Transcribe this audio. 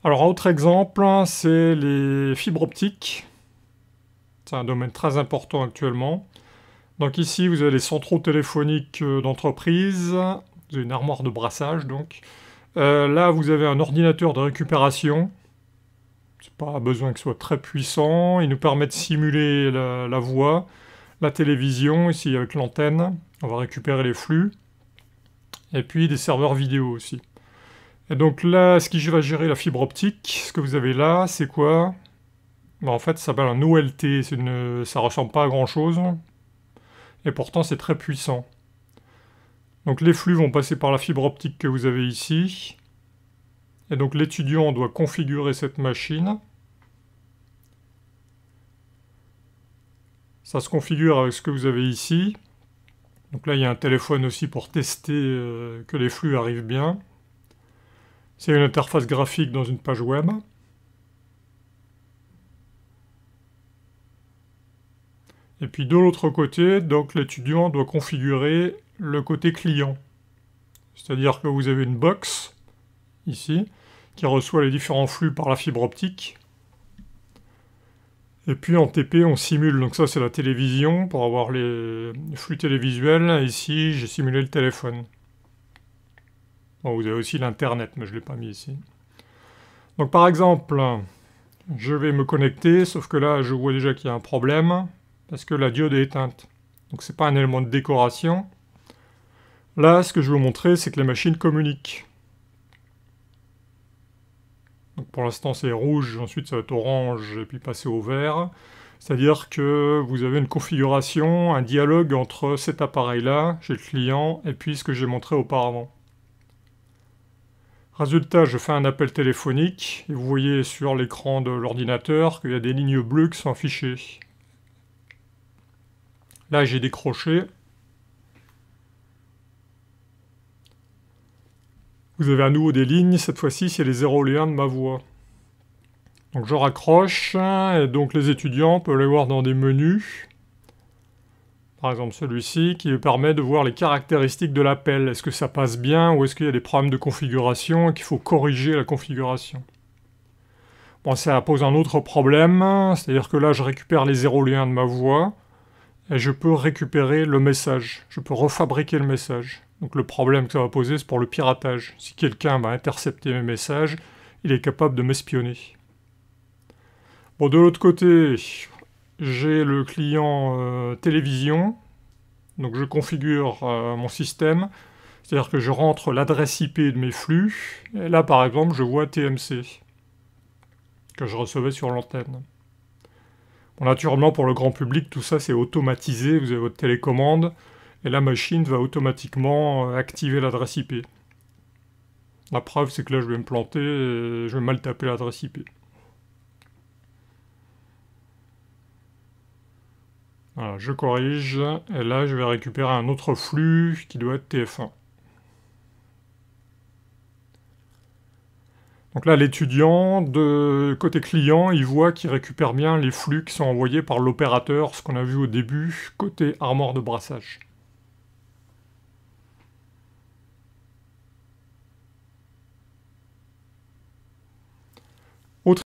Alors, un autre exemple, c'est les fibres optiques. C'est un domaine très important actuellement. Donc ici, vous avez les centraux téléphoniques d'entreprise. Vous avez une armoire de brassage, donc. Là, vous avez un ordinateur de récupération. C'est pas besoin qu'il soit très puissant. Il nous permet de simuler la voix, la télévision, ici avec l'antenne. On va récupérer les flux. Et puis des serveurs vidéo aussi. Et donc là, ce qui va gérer la fibre optique, ce que vous avez là, c'est quoi? En fait, ça s'appelle un OLT. Ça ressemble pas à grand-chose. Et pourtant, c'est très puissant. Donc les flux vont passer par la fibre optique que vous avez ici. Et donc l'étudiant doit configurer cette machine. Ça se configure avec ce que vous avez ici. Donc là, il y a un téléphone aussi pour tester que les flux arrivent bien. C'est une interface graphique dans une page web. Et puis de l'autre côté, donc l'étudiant doit configurer le côté client. C'est-à-dire que vous avez une box, ici, qui reçoit les différents flux par la fibre optique. Et puis en TP, on simule. Donc ça, c'est la télévision, pour avoir les flux télévisuels. Ici, j'ai simulé le téléphone. Bon, vous avez aussi l'Internet, mais je ne l'ai pas mis ici. Donc par exemple, je vais me connecter, sauf que là, je vois déjà qu'il y a un problème, parce que la diode est éteinte. Donc c'est pas un élément de décoration. Là, ce que je veux vous montrer, c'est que les machines communiquent. Donc pour l'instant, c'est rouge, ensuite ça va être orange, et puis passer au vert. C'est-à-dire que vous avez une configuration, un dialogue entre cet appareil-là, chez le client, et puis ce que j'ai montré auparavant. Résultat, je fais un appel téléphonique, et vous voyez sur l'écran de l'ordinateur qu'il y a des lignes bleues qui sont affichées. Là, j'ai décroché. Vous avez à nouveau des lignes, cette fois-ci, c'est les 0 et 1 de ma voix. Donc je raccroche, et donc les étudiants peuvent aller voir dans des menus. Par exemple celui-ci, qui permet de voir les caractéristiques de l'appel. Est-ce que ça passe bien, ou est-ce qu'il y a des problèmes de configuration et qu'il faut corriger la configuration? Bon, ça pose un autre problème, c'est-à-dire que là, je récupère les 0 et 1 de ma voix, et je peux récupérer le message. Je peux refabriquer le message. Donc le problème que ça va poser, c'est pour le piratage. Si quelqu'un va intercepter mes messages, il est capable de m'espionner. Bon, de l'autre côté, j'ai le client télévision. Donc je configure mon système. C'est-à-dire que je rentre l'adresse IP de mes flux. Et là, par exemple, je vois TMC, que je recevais sur l'antenne. Bon, naturellement, pour le grand public, tout ça, c'est automatisé. Vous avez votre télécommande, et la machine va automatiquement activer l'adresse IP. La preuve, c'est que là, je vais me planter et je vais mal taper l'adresse IP. Voilà, je corrige, et là, je vais récupérer un autre flux qui doit être TF1. Donc là, l'étudiant, de côté client, il voit qu'il récupère bien les flux qui sont envoyés par l'opérateur, ce qu'on a vu au début, côté armoire de brassage.